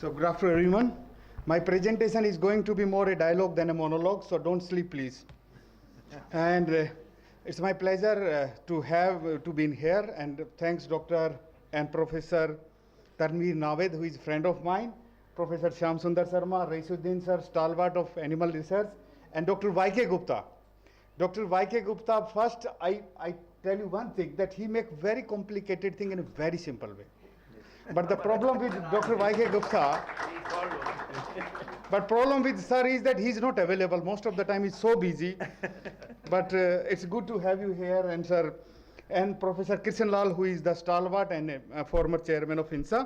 So good afternoon, everyone. My presentation is going to be more a dialogue than a monologue, so don't sleep, please. And it's my pleasure to be in here, and thanks Dr. and Professor Tanveer Nawed, who is a friend of mine, Professor Shyam Sundar Sharma, Raisuddin sir, stalwart of animal research, and Dr. Y.K. Gupta. Dr. Y.K. Gupta, first I tell you one thing, that he make very complicated thing in a very simple way. But the problem with Dr. Y.K. Gupta, but problem with sir is that he's not available. Most of the time he's so busy. But it's good to have you here, and sir, and Professor Krishan Lal, who is the stalwart and former chairman of INSA.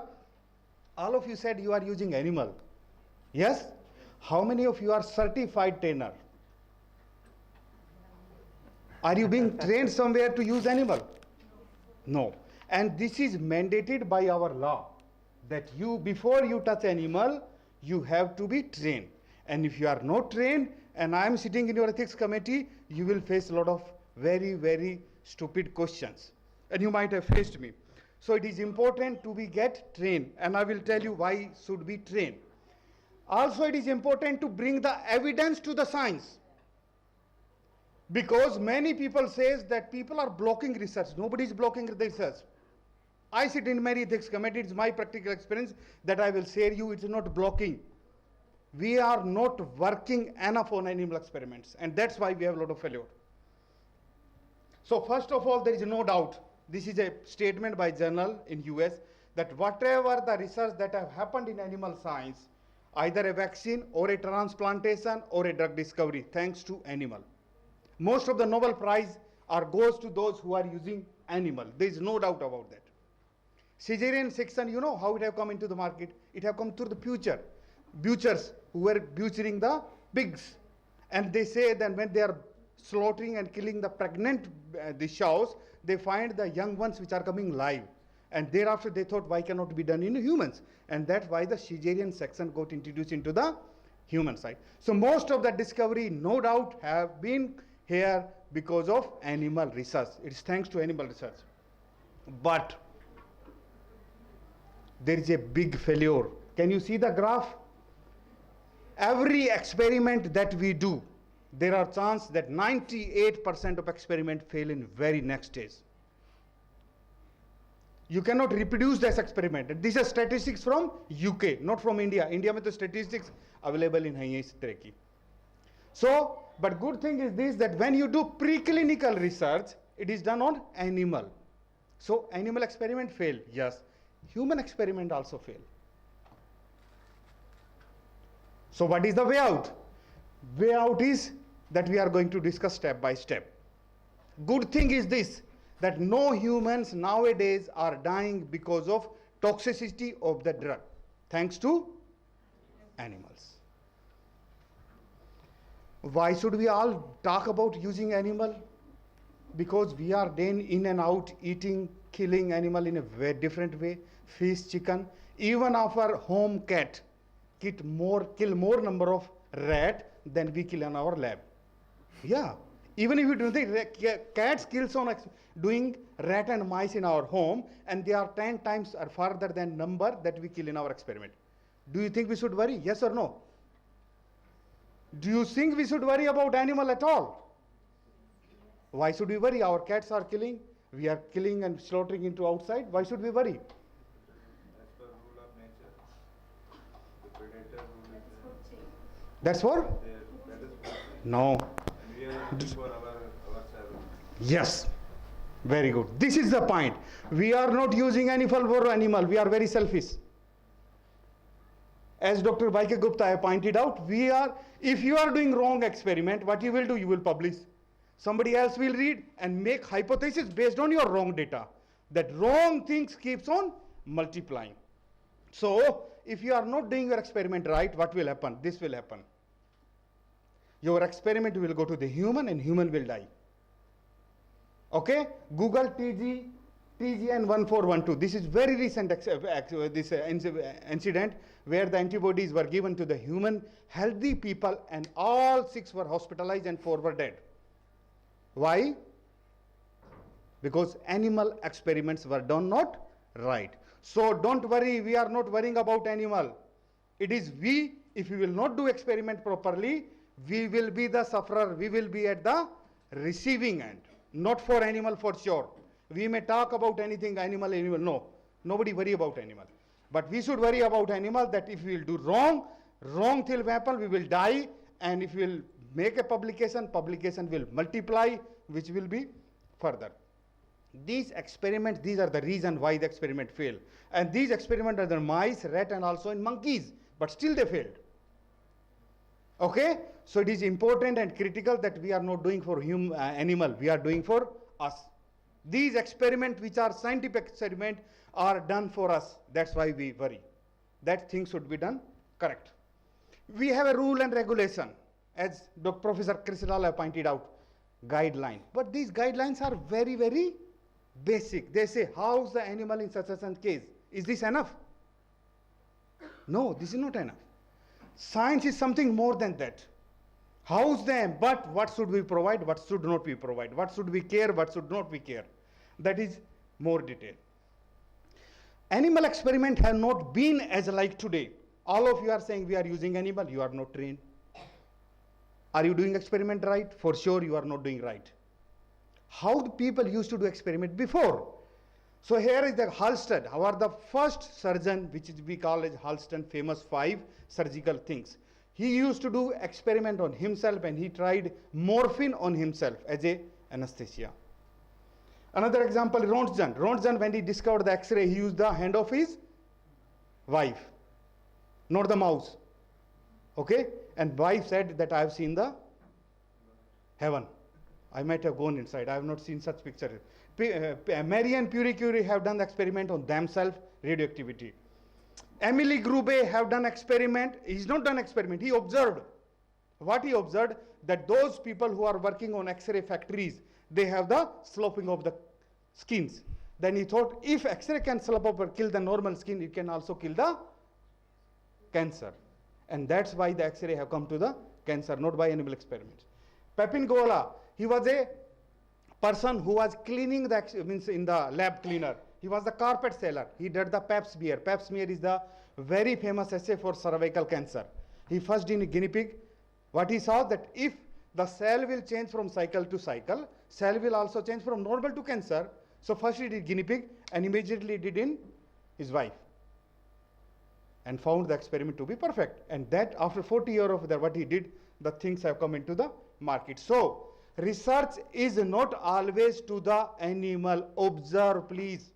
All of you said you are using animal. Yes? How many of you are certified trainer? Are you being trained somewhere to use animal? No. And this is mandated by our law, that you, before you touch animal, you have to be trained. And if you are not trained, and I am sitting in your ethics committee, you will face a lot of very, very stupid questions. And you might have faced me. So it is important to get trained, and I will tell you why should be trained. Also, it is important to bring the evidence to the science. Because many people says that people are blocking research. Nobody is blocking the research. I sit in many ethics committee. It's my practical experience that I will share you. It's not blocking. We are not working enough on animal experiments, and that's why we have a lot of failure. So first of all, there is no doubt. This is a statement by journal in US that whatever the research that have happened in animal science, either a vaccine or a transplantation or a drug discovery, thanks to animal. Most of the Nobel Prize goes to those who are using animal. There is no doubt about that. Caesarean section, you know how it have come into the market? It have come through the butchers who were butchering the pigs. And they say that when they are slaughtering and killing the pregnant the cows, they find the young ones which are coming live. And thereafter they thought, why cannot be done in humans? And that's why the Caesarean section got introduced into the human side. So most of the discovery, no doubt, have been here because of animal research. It is thanks to animal research. But there is a big failure. Can you see the graph? Every experiment that we do, there are chances that 98% of experiment fail in very next stage. You cannot reproduce this experiment. These are statistics from UK, not from India. India mein to statistics available in hai is tarah ki. So, but good thing is this, that when you do preclinical research, it is done on animal. So animal experiment fail, yes. Human experiment also fail. So what is the way out? Way out is that we are going to discuss step by step. Good thing is this, that no humans nowadays are dying because of toxicity of the drug, thanks to animals. Why should we all talk about using animal? Because we are then in and out eating, killing animal in a very different way. Fish, chicken, even our home cat kill more number of rat than we kill in our lab. Yeah, even if you don't think cats kills on doing rat and mice in our home, and they are 10 times or further than number that we kill in our experiment. Do you think we should worry? Yes or no? Do you think we should worry about animal at all? Why should we worry? Our cats are killing, we are killing and slaughtering into outside. Why should we worry? As per rule of nature, the predator rule is there. That's for? That is No. and we are looking for ourselves. Yes. Very good. This is the point. We are not using animal for animal. We are very selfish. As Dr. Y.K. Gupta pointed out, if you are doing wrong experiment, what you will do? You will publish. Somebody else will read and make hypothesis based on your wrong data. That wrong things keeps on multiplying. So, if you are not doing your experiment right, what will happen? This will happen. Your experiment will go to the human and human will die. Okay? Google TGN1412. This is very recent incident where the antibodies were given to the human healthy people and all 6 were hospitalized and 4 were dead. Why? Because animal experiments were done not right. So don't worry, we are not worrying about animal. It is we, if we will not do experiment properly, we will be the sufferer, we will be at the receiving end. Not for animal for sure. We may talk about anything, animal, no. Nobody worry about animal. But we should worry about animal that if we will do wrong, wrong thing will happen, we will die, and if we will make a publication, publication will multiply, which will be further. These experiments, these are the reason why the experiment failed. And these experiments are in mice, rat, and also in monkeys, but still they failed. Okay? So it is important and critical that we are not doing for animal, we are doing for us. These experiments, which are scientific experiments, are done for us. That's why we worry. That thing should be done correct. We have a rule and regulation, as Professor Chris Lal pointed out, guideline. But these guidelines are very, very basic. They say, how's the animal in such and case? Is this enough? No, this is not enough. Science is something more than that. How's them? But what should we provide? What should not we provide? What should we care? What should not we care? That is more detail. Animal experiment have not been as like today. All of you are saying we are using animal. You are not trained. Are you doing experiment right? For sure you are not doing right. How the people used to do experiment before? So here is the Halsted, our the first surgeon, which is we call as Halsted, famous 5 surgical things. He used to do experiment on himself, and he tried morphine on himself as a anesthesia. Another example, Rontgen. Rontgen, when he discovered the X-ray, he used the hand of his wife, not the mouse. Okay? And wife said that I have seen the heaven. I might have gone inside. I have not seen such picture. Marie and Pierre Curie have done the experiment on themselves, radioactivity. Emily Grube have done experiment. He's not done experiment. He observed. What he observed, that those people who are working on X-ray factories, they have the sloping of the skins. Then he thought, if X-ray can slope up or kill the normal skin, it can also kill the cancer. And that's why the X-ray have come to the cancer, not by animal experiments. Pepin Gola, he was a person who was cleaning the, means in the lab cleaner. He was the carpet seller. He did the pap smear. Pap smear is the very famous assay for cervical cancer. He first did guinea pig. What he saw, that if the cell will change from cycle to cycle, cell will also change from normal to cancer. So first he did guinea pig and immediately did in his wife, and found the experiment to be perfect. And that after 40 years of that, what he did, the things have come into the market. So research is not always to the animal. Observe, please.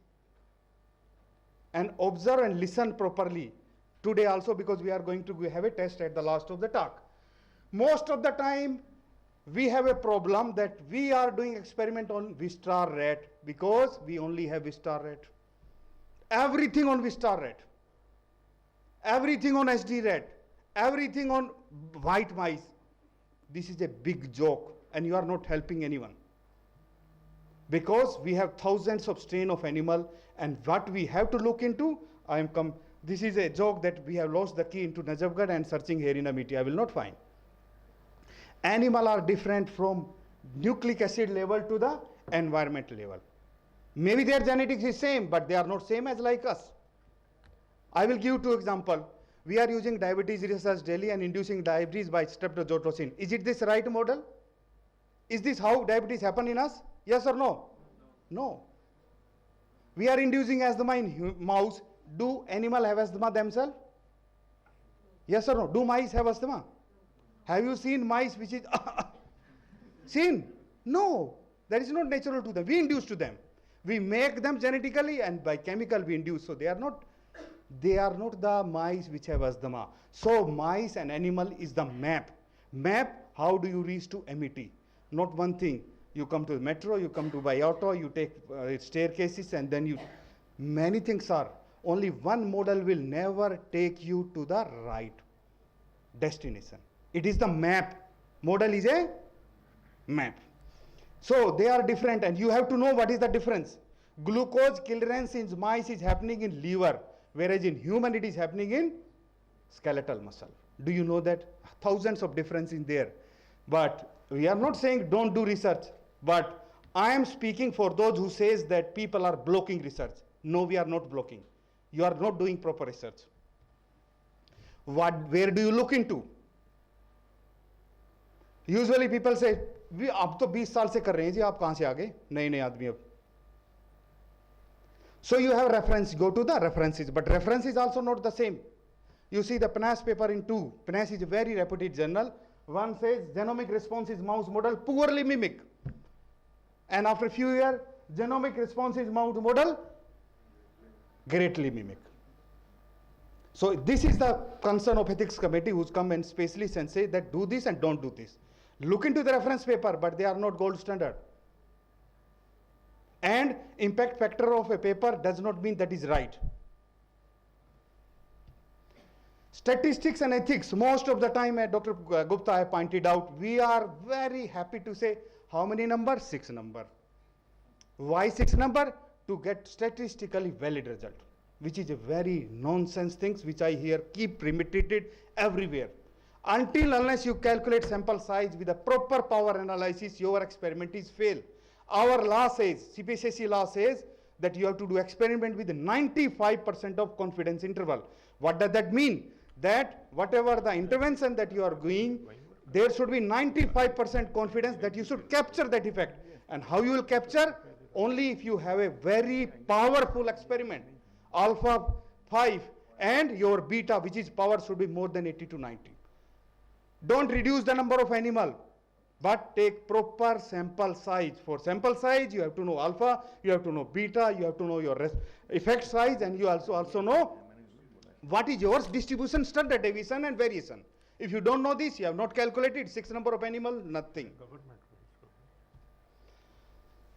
And observe and listen properly. Today also, because we are going to have a test at the last of the talk. Most of the time, we have a problem that we are doing experiment on Wistar rat because we only have Wistar rat. Everything on Wistar rat. Everything on SD rat. Everything on white mice. This is a big joke, and you are not helping anyone. Because we have thousands of strain of animal, and what we have to look into, this is a joke that we have lost the key into Najafgarh and searching here in Amity. I will not find. Animal are different from nucleic acid level to the environment level. Maybe their genetics is same, but they are not same as like us. I will give 2 examples. We are using diabetes research daily and inducing diabetes by streptozotocin. Is it this right model? Is this how diabetes happen in us? Yes or no? No. We are inducing asthma in mouse. Do animal have asthma themselves? Yes or no? Do mice have asthma? Have you seen mice which is seen? No. That is not natural to them. We induce to them. We make them genetically, and by chemical we induce. So they are not the mice which have asthma. So mice and animal is the map. Map, how do you reach to MET? Not one thing. You come to the metro, you come to by auto, you take staircases, and then many things are. Only one model will never take you to the right destination. It is the map. Model is a map. So they are different, and you have to know what is the difference. Glucose clearance in mice is happening in liver, whereas in human it is happening in skeletal muscle. Do you know that? Thousands of difference in there. But we are not saying don't do research, but I am speaking for those who says that people are blocking research. No, we are not blocking. You are not doing proper research. Where do you look into? Usually people say, "We आप तो 20 साल से कर रहे हैं जी, आप कहाँ से आ गए? नए आदमी अब." So you have reference, go to the references, but reference is also not the same. You see the PNAS paper in 2. PNAS is a very reputed journal. One says genomic responses mouse model poorly mimic. And after a few years, genomic responses mouse model greatly mimic. So this is the concern of ethics committee who's come and specialists and say that do this and don't do this. Look into the reference paper, but they are not gold standard. And impact factor of a paper does not mean that is right. Statistics and ethics, most of the time, Dr. Gupta I pointed out, we are very happy to say how many number? 6 number. Why 6 number? To get statistically valid result, which is a very nonsense things which I hear keep repeated everywhere. Unless you calculate sample size with a proper power analysis, your experiment is fail. Our law says, CPSC law says that you have to do experiment with 95% of confidence interval. What does that mean? That whatever the intervention that you are doing, there should be 95% confidence that you should capture that effect. And how you will capture? Only if you have a very powerful experiment, alpha 5 and your beta, which is power should be more than 80 to 90. Don't reduce the number of animal, but take proper sample size. For sample size, you have to know alpha, you have to know beta, you have to know your effect size, and you also know what is your distribution, standard deviation and variation. If you don't know this, you have not calculated 6 number of animal, nothing.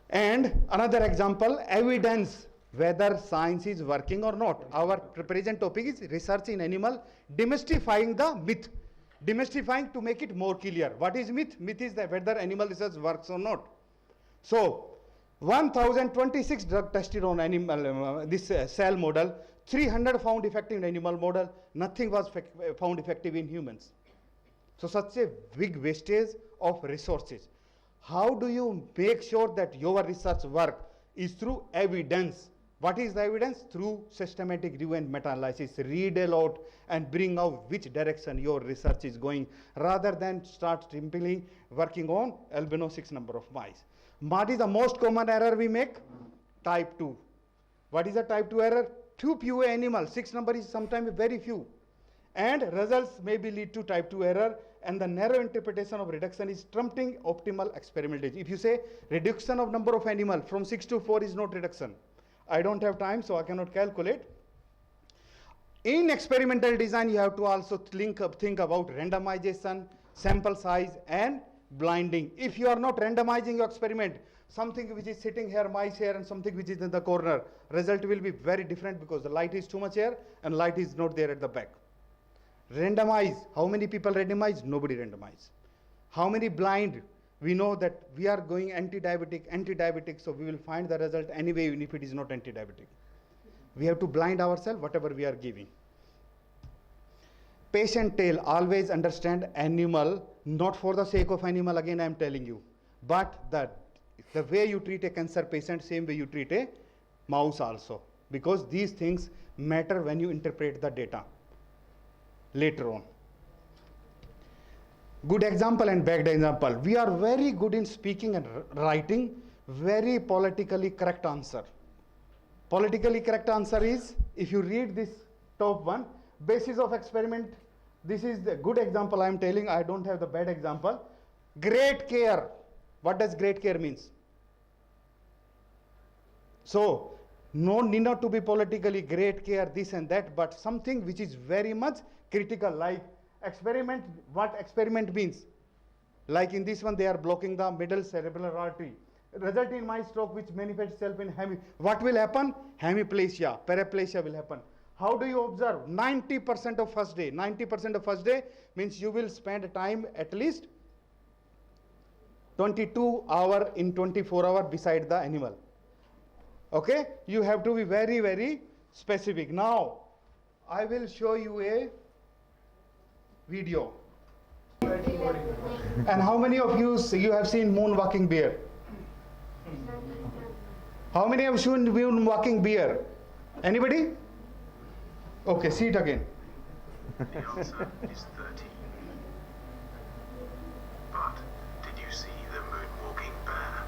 And another example, evidence whether science is working or not. Our present topic is research in animal, demystifying the myth. Demystifying to make it more clear. What is myth? Myth is that whether animal research works or not. So, 1026 drug tested on animal, this cell model, 300 found effective in animal model, nothing was found effective in humans. So, such a big wastage of resources. How do you make sure that your research work is through evidence? What is the evidence? Through systematic review and meta-analysis. Read a lot and bring out which direction your research is going, rather than start simply working on albino 6 number of mice. What is the most common error we make? Type 2. What is the type 2 error? Too few animals. 6 number is sometimes very few. And results may be lead to type 2 error, and the narrow interpretation of reduction is trumping optimal experimentation. If you say reduction of number of animal from 6 to 4 is not reduction, I don't have time, so I cannot calculate. In experimental design, you have to also think about randomization, sample size, and blinding. If you are not randomizing your experiment, something which is sitting here, mice here, and something which is in the corner, result will be very different because the light is too much here and light is not there at the back. Randomize. How many people randomize? Nobody randomize. How many blind? We know that we are going anti-diabetic, so we will find the result anyway, even if it is not anti-diabetic. We have to blind ourselves, whatever we are giving. Patient tail, always understand animal, not for the sake of animal, again I am telling you, but the way you treat a cancer patient, same way you treat a mouse also, because these things matter when you interpret the data later on. Good example and bad example. We are very good in speaking and writing very politically correct answer. Politically correct answer is, if you read this top one, basis of experiment, this is the good example I am telling, I don't have the bad example. Great care. What does great care means? So, no need not to be politically great care, this and that, but something which is very much critical, like experiment, what experiment means. Like in this one, they are blocking the middle cerebral artery. Result in my stroke which manifests itself in what will happen? Hemiplasia, paraplegia will happen. How do you observe? 90% of first day. 90% of first day means you will spend time at least 22 hours in 24 hours beside the animal. Okay? You have to be very, very specific. Now, I will show you a video. And how many of you have seen moonwalking bear? How many have seen moonwalking bear? Anybody? Okay, see it again. The answer is 13. But did you see the moonwalking bear?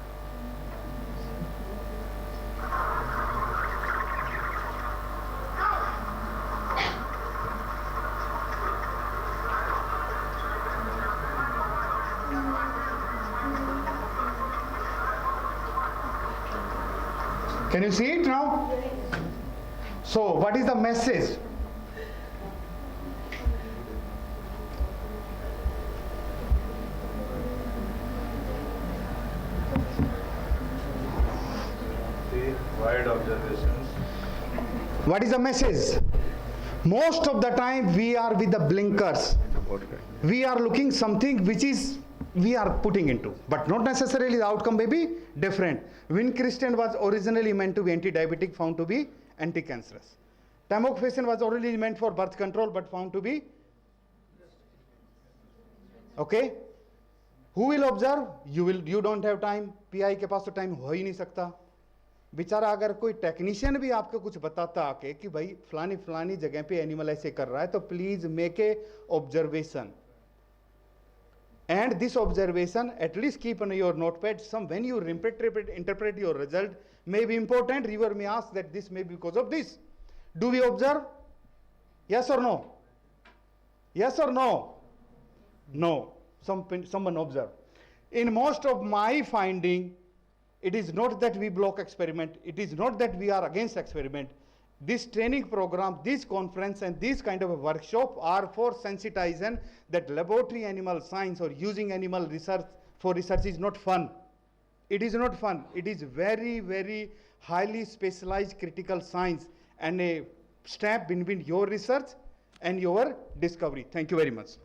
Can you see it now? So, what is the message? The wide observations. What is the message? Most of the time we are with the blinkers. We are looking something which is we are putting into, but not necessarily the outcome may be different. Vincristine was originally meant to be anti-diabetic, found to be anti-cancerous. Tamoxifen was originally meant for birth control, but found to be okay. Who will observe? You will. You don't have time. PI के पास तो time हो ही नहीं सकता. बेचारा अगर कोई technician भी आपको कुछ बताता आके कि भाई फलानी फलानी जगह पे एनिमल ऐसे कर रहा है, तो please make a observation. And this observation, at least keep on your notepad. Some when you interpret your result may be important. Reviewer may ask that this may be because of this. Do we observe? Yes or no? Yes or no? No. Someone observe. In most of my finding, it is not that we block experiment. It is not that we are against experiment. This training program, this conference and this kind of a workshop are for sensitization that laboratory animal science or using animal research for research is not fun. It is not fun. It is very, very highly specialized critical science and a step between your research and your discovery. Thank you very much.